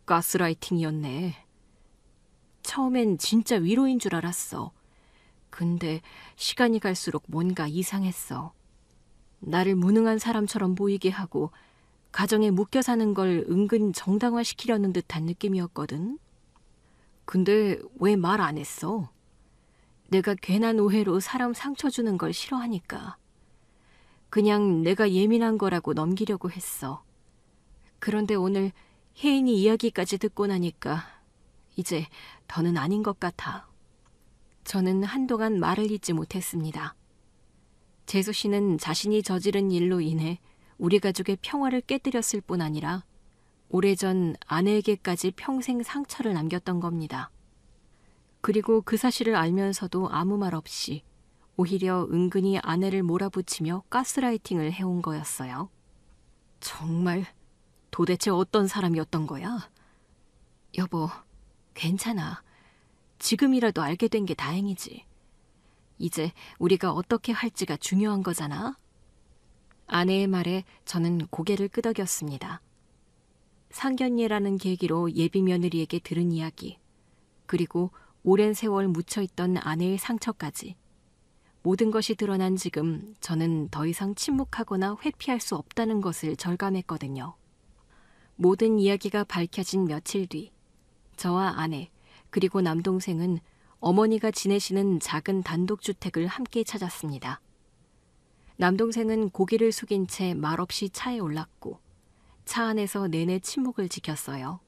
Speaker 1: 가스라이팅이었네. 처음엔 진짜 위로인 줄 알았어. 근데 시간이 갈수록 뭔가 이상했어. 나를 무능한 사람처럼 보이게 하고 가정에 묶여 사는 걸 은근 정당화시키려는 듯한 느낌이었거든. 근데 왜 말 안 했어? 내가 괜한 오해로 사람 상처 주는 걸 싫어하니까. 그냥 내가 예민한 거라고 넘기려고 했어. 그런데 오늘 혜인이 이야기까지 듣고 나니까 이제 더는 아닌 것 같아. 저는 한동안 말을 잇지 못했습니다. 재수 씨는 자신이 저지른 일로 인해 우리 가족의 평화를 깨뜨렸을 뿐 아니라 오래전 아내에게까지 평생 상처를 남겼던 겁니다. 그리고 그 사실을 알면서도 아무 말 없이 오히려 은근히 아내를 몰아붙이며 가스라이팅을 해온 거였어요. 정말 도대체 어떤 사람이었던 거야? 여보, 괜찮아. 지금이라도 알게 된 게 다행이지. 이제 우리가 어떻게 할지가 중요한 거잖아. 아내의 말에 저는 고개를 끄덕였습니다. 상견례라는 계기로 예비 며느리에게 들은 이야기, 그리고 오랜 세월 묻혀있던 아내의 상처까지. 모든 것이 드러난 지금 저는 더 이상 침묵하거나 회피할 수 없다는 것을 절감했거든요. 모든 이야기가 밝혀진 며칠 뒤, 저와 아내, 그리고 남동생은 어머니가 지내시는 작은 단독주택을 함께 찾았습니다. 남동생은 고개를 숙인 채 말없이 차에 올랐고 차 안에서 내내 침묵을 지켰어요.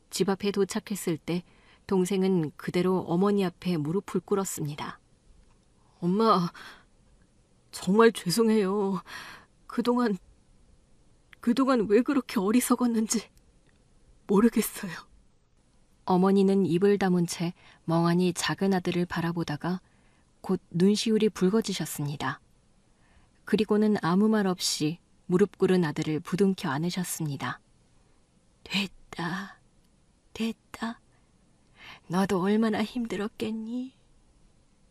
Speaker 1: 집 앞에 도착했을 때 동생은 그대로 어머니 앞에 무릎을 꿇었습니다. 엄마, 정말 죄송해요. 그동안 왜 그렇게 어리석었는지 모르겠어요. 어머니는 입을 다문 채 멍하니 작은 아들을 바라보다가 곧 눈시울이 붉어지셨습니다. 그리고는 아무 말 없이 무릎 꿇은 아들을 부둥켜 안으셨습니다. 됐다. 너도 얼마나 힘들었겠니?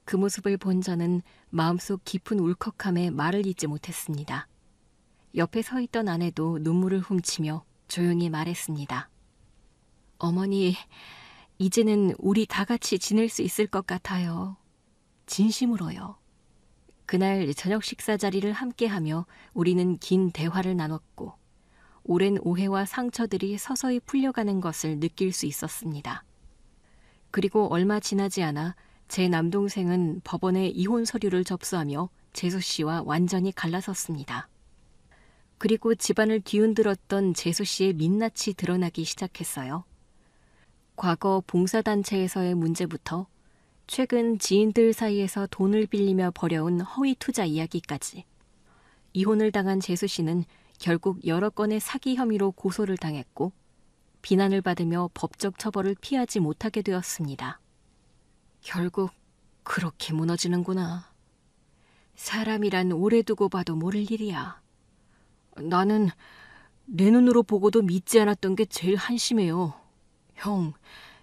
Speaker 1: 그 모습을 본 저는 마음속 깊은 울컥함에 말을 잇지 못했습니다. 옆에 서 있던 아내도 눈물을 훔치며 조용히 말했습니다. 어머니, 이제는 우리 다 같이 지낼 수 있을 것 같아요. 진심으로요. 그날 저녁 식사 자리를 함께하며 우리는 긴 대화를 나눴고 오랜 오해와 상처들이 서서히 풀려가는 것을 느낄 수 있었습니다. 그리고 얼마 지나지 않아 제 남동생은 법원에 이혼 서류를 접수하며 재수 씨와 완전히 갈라섰습니다. 그리고 집안을 뒤흔들었던 재수 씨의 민낯이 드러나기 시작했어요. 과거 봉사단체에서의 문제부터 최근 지인들 사이에서 돈을 빌리며 벌여온 허위 투자 이야기까지. 이혼을 당한 재수 씨는 결국 여러 건의 사기 혐의로 고소를 당했고 비난을 받으며 법적 처벌을 피하지 못하게 되었습니다. 결국 그렇게 무너지는구나. 사람이란 오래 두고 봐도 모를 일이야. 나는 내 눈으로 보고도 믿지 않았던 게 제일 한심해요.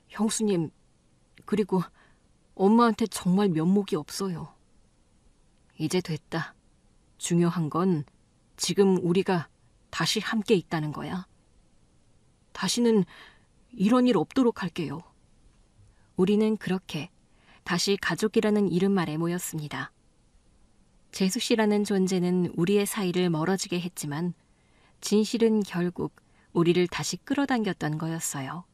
Speaker 1: 형수님, 그리고 엄마한테 정말 면목이 없어요. 이제 됐다. 중요한 건 지금 우리가 다시 함께 있다는 거야. 다시는 이런 일 없도록 할게요. 우리는 그렇게 다시 가족이라는 이름 아래 모였습니다. 재수 씨라는 존재는 우리의 사이를 멀어지게 했지만 진실은 결국 우리를 다시 끌어당겼던 거였어요.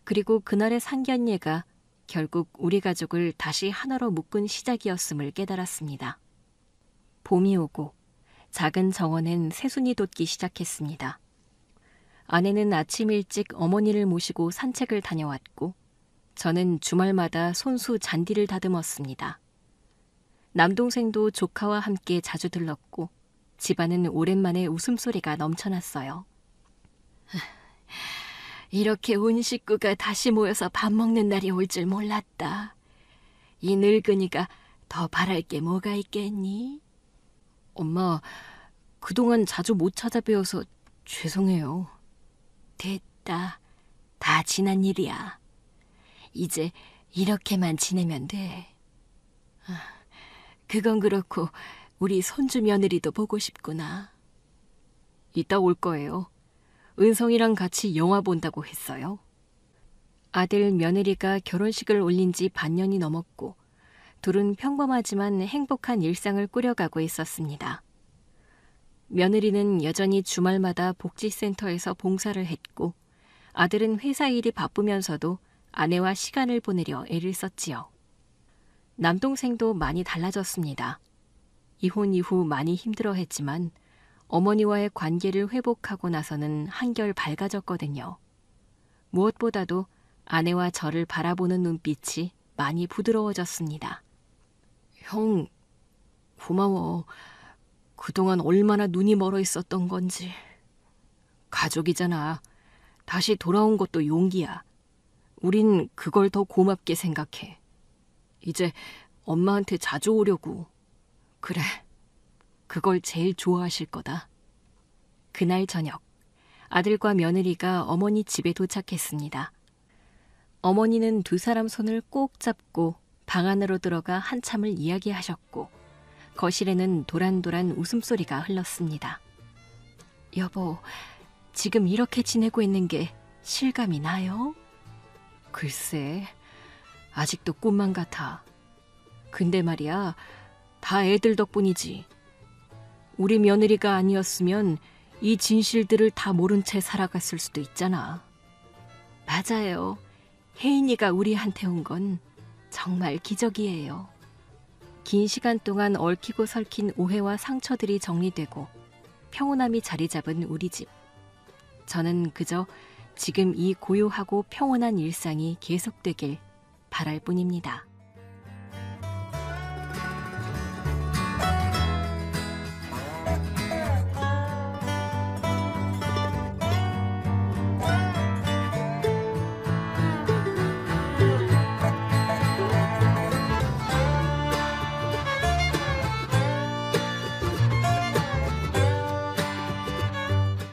Speaker 1: 그리고 그날의 상견례가 결국 우리 가족을 다시 하나로 묶은 시작이었음을 깨달았습니다. 봄이 오고 작은 정원엔 새순이 돋기 시작했습니다. 아내는 아침 일찍 어머니를 모시고 산책을 다녀왔고 저는 주말마다 손수 잔디를 다듬었습니다. 남동생도 조카와 함께 자주 들렀고 집안은 오랜만에 웃음소리가 넘쳐났어요. 이렇게 온 식구가 다시 모여서 밥 먹는 날이 올 줄 몰랐다. 이 늙은이가 더 바랄 게 뭐가 있겠니? 엄마, 그동안 자주 못 찾아뵈어서 죄송해요. 됐다. 다 지난 일이야. 이제 이렇게만 지내면 돼. 그건 그렇고 우리 손주 며느리도 보고 싶구나. 이따 올 거예요. 은성이랑 같이 영화 본다고 했어요. 아들 며느리가 결혼식을 올린 지 반년이 넘었고 둘은 평범하지만 행복한 일상을 꾸려가고 있었습니다. 며느리는 여전히 주말마다 복지센터에서 봉사를 했고 아들은 회사 일이 바쁘면서도 아내와 시간을 보내려 애를 썼지요. 남동생도 많이 달라졌습니다. 이혼 이후 많이 힘들어했지만 어머니와의 관계를 회복하고 나서는 한결 밝아졌거든요. 무엇보다도 아내와 저를 바라보는 눈빛이 많이 부드러워졌습니다. 형, 고마워. 그동안 얼마나 눈이 멀어 있었던 건지. 가족이잖아. 다시 돌아온 것도 용기야. 우린 그걸 더 고맙게 생각해. 이제 엄마한테 자주 오려고. 그래, 그걸 제일 좋아하실 거다. 그날 저녁, 아들과 며느리가 어머니 집에 도착했습니다. 어머니는 두 사람 손을 꼭 잡고 방 안으로 들어가 한참을 이야기하셨고 거실에는 도란도란 웃음소리가 흘렀습니다. 여보, 지금 이렇게 지내고 있는 게 실감이 나요? 글쎄, 아직도 꿈만 같아. 근데 말이야, 다 애들 덕분이지. 우리 며느리가 아니었으면 이 진실들을 다 모른 채 살아갔을 수도 있잖아. 맞아요. 혜인이가 우리한테 온 건 정말 기적이에요. 긴 시간 동안 얽히고 설킨 오해와 상처들이 정리되고 평온함이 자리 잡은 우리 집. 저는 그저 지금 이 고요하고 평온한 일상이 계속되길 바랄 뿐입니다.